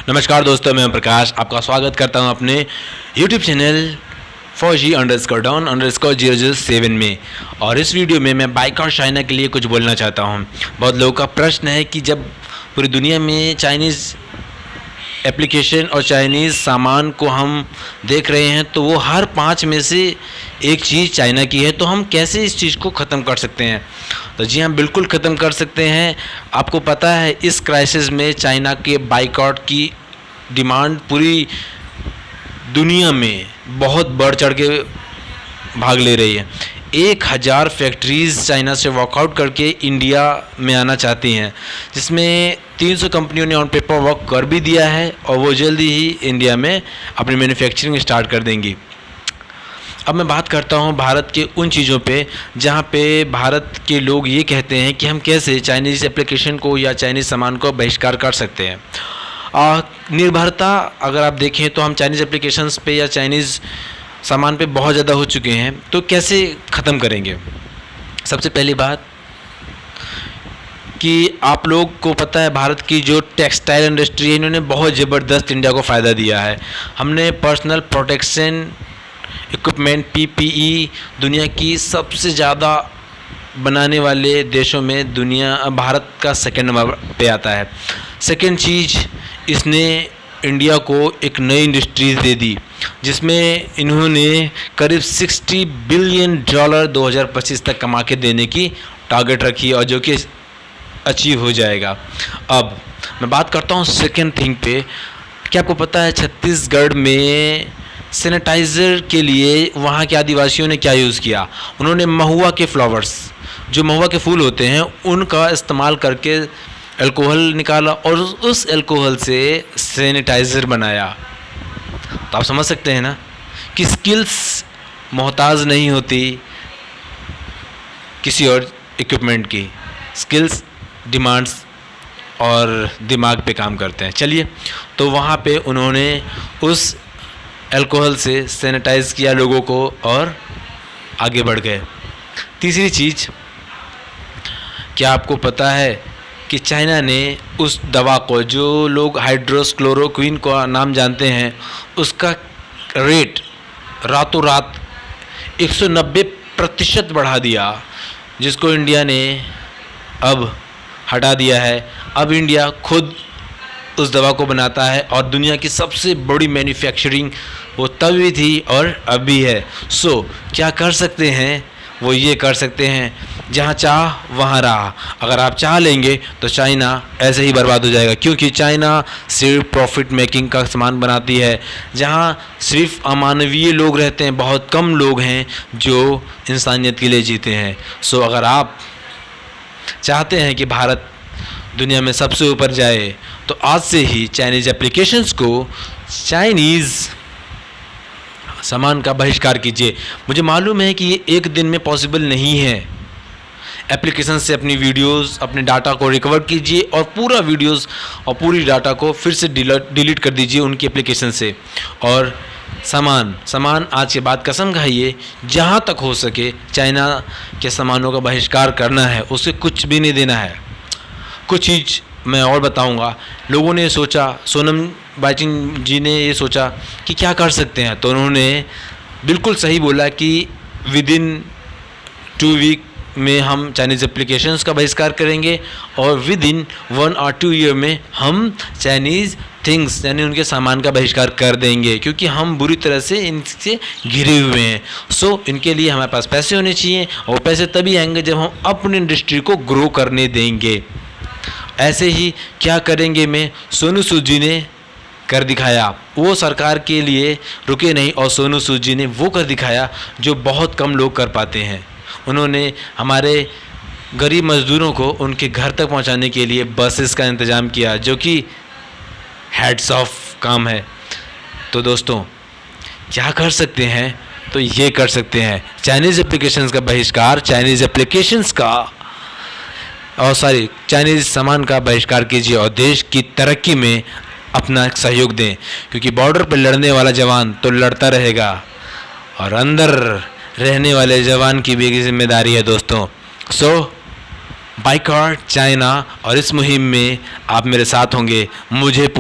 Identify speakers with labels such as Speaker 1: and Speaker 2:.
Speaker 1: नमस्कार दोस्तों, मैं प्रकाश आपका स्वागत करता हूं अपने YouTube चैनल 4G_Down_007 में। और इस वीडियो में मैं बाइकआउट चाइना के लिए कुछ बोलना चाहता हूं। बहुत लोगों का प्रश्न है कि जब पूरी दुनिया में चाइनीज़ एप्लीकेशन और चाइनीज़ सामान को हम देख रहे हैं तो वो हर 5 में से एक चीज़ चाइना की है, तो हम कैसे इस चीज़ को ख़त्म कर सकते हैं? तो जी हाँ, बिल्कुल ख़त्म कर सकते हैं। आपको पता है इस क्राइसिस में चाइना के बाइकआउट की डिमांड पूरी दुनिया में बहुत बढ़ चढ़ के भाग ले रही है। 1000 फैक्ट्रीज़ चाइना से वॉकआउट करके इंडिया में आना चाहती हैं, जिसमें 300 कंपनियों ने ऑन पेपर वर्क कर भी दिया है और वो जल्दी ही इंडिया में अपनी मैन्युफैक्चरिंग स्टार्ट कर देंगी। अब मैं बात करता हूँ भारत के उन चीज़ों पे जहाँ पे भारत के लोग ये कहते हैं कि हम कैसे चाइनीज़ एप्लीकेशन को या चाइनीज़ सामान को बहिष्कार कर सकते हैं। निर्भरता अगर आप देखें तो हम चाइनीज़ एप्लीकेशंस पे या चाइनीज़ सामान पे बहुत ज़्यादा हो चुके हैं, तो कैसे ख़त्म करेंगे? सबसे पहली बात कि आप लोग को पता है भारत की जो टेक्सटाइल इंडस्ट्री है, इन्होंने बहुत ज़बरदस्त इंडिया को फ़ायदा दिया है। हमने पर्सनल प्रोटेक्शन इक्विपमेंट PPE दुनिया की सबसे ज़्यादा बनाने वाले देशों में भारत का सेकंड नंबर पे आता है। सेकंड चीज़, इसने इंडिया को एक नई इंडस्ट्रीज़ दे दी, जिसमें इन्होंने करीब $60 बिलियन 2025 तक कमा के देने की टारगेट रखी है और जो कि अचीव हो जाएगा। अब मैं बात करता हूँ सेकंड थिंग पे। क्या आपको पता है छत्तीसगढ़ में सैनिटाइज़र के लिए वहाँ के आदिवासियों ने क्या यूज़ किया? उन्होंने महुआ के फ्लावर्स, जो महुआ के फूल होते हैं, उनका इस्तेमाल करके अल्कोहल निकाला और उस अल्कोहल से सैनिटाइज़र बनाया। तो आप समझ सकते हैं ना कि स्किल्स मोहताज नहीं होती किसी और इक्विपमेंट की। स्किल्स डिमांड्स और दिमाग पे काम करते हैं। चलिए, तो वहाँ पे उन्होंने उस अल्कोहल से सैनिटाइज़ किया लोगों को और आगे बढ़ गए। तीसरी चीज़, क्या आपको पता है कि चाइना ने उस दवा को, जो लोग हाइड्रोक्सीक्लोरोक्विन का नाम जानते हैं, उसका रेट रातों रात 190% बढ़ा दिया, जिसको इंडिया ने अब हटा दिया है। अब इंडिया खुद उस दवा को बनाता है और दुनिया की सबसे बड़ी मैन्युफैक्चरिंग वो तब भी थी और अब भी है। क्या कर सकते हैं? वो ये कर सकते हैं, जहाँ चाह वहाँ रहा। अगर आप चाह लेंगे तो चाइना ऐसे ही बर्बाद हो जाएगा, क्योंकि चाइना सिर्फ प्रॉफिट मेकिंग का सामान बनाती है, जहाँ सिर्फ अमानवीय लोग रहते हैं। बहुत कम लोग हैं जो इंसानियत के लिए जीते हैं। अगर आप चाहते हैं कि भारत दुनिया में सबसे ऊपर जाए, तो आज से ही चाइनीज़ एप्लीकेशंस को, चाइनीज़ सामान का बहिष्कार कीजिए। मुझे मालूम है कि ये एक दिन में पॉसिबल नहीं है। एप्लीकेशन से अपनी वीडियोस, अपने डाटा को रिकवर कीजिए और पूरा वीडियोस और पूरी डाटा को फिर से डिलीट कर दीजिए उनकी एप्लीकेशन से। और सामान आज के बाद कसम खाइए, जहाँ तक हो सके चाइना के सामानों का बहिष्कार करना है, उसे कुछ भी नहीं देना है। कुछ चीज़ मैं और बताऊंगा। लोगों ने सोचा, सोनम बाइचिंग जी ने ये सोचा कि क्या कर सकते हैं, तो उन्होंने बिल्कुल सही बोला कि विदिन 2 वीक में हम चाइनीज़ एप्लीकेशंस का बहिष्कार करेंगे और विदिन 1 और 2 ईयर में हम चाइनीज़ थिंग्स यानी उनके सामान का बहिष्कार कर देंगे, क्योंकि हम बुरी तरह से इनसे घिरे हुए हैं। इनके लिए हमारे पास पैसे होने चाहिए और पैसे तभी आएंगे जब हम अपनी इंडस्ट्री को ग्रो करने देंगे। ऐसे ही क्या करेंगे में सोनू सूद जी ने कर दिखाया। वो सरकार के लिए रुके नहीं और सोनू सूद जी ने वो कर दिखाया जो बहुत कम लोग कर पाते हैं। उन्होंने हमारे गरीब मज़दूरों को उनके घर तक पहुंचाने के लिए बसेस का इंतज़ाम किया, जो कि हेड्स ऑफ काम है। तो दोस्तों, क्या कर सकते हैं? तो ये कर सकते हैं, चाइनीज़ एप्लीकेशंस का बहिष्कार, चाइनीज़ सामान का बहिष्कार कीजिए और देश की तरक्की में अपना सहयोग दें, क्योंकि बॉर्डर पर लड़ने वाला जवान तो लड़ता रहेगा और अंदर रहने वाले जवान की भी जिम्मेदारी है दोस्तों। बाइकआउट चाइना, और इस मुहिम में आप मेरे साथ होंगे। मुझे पूरा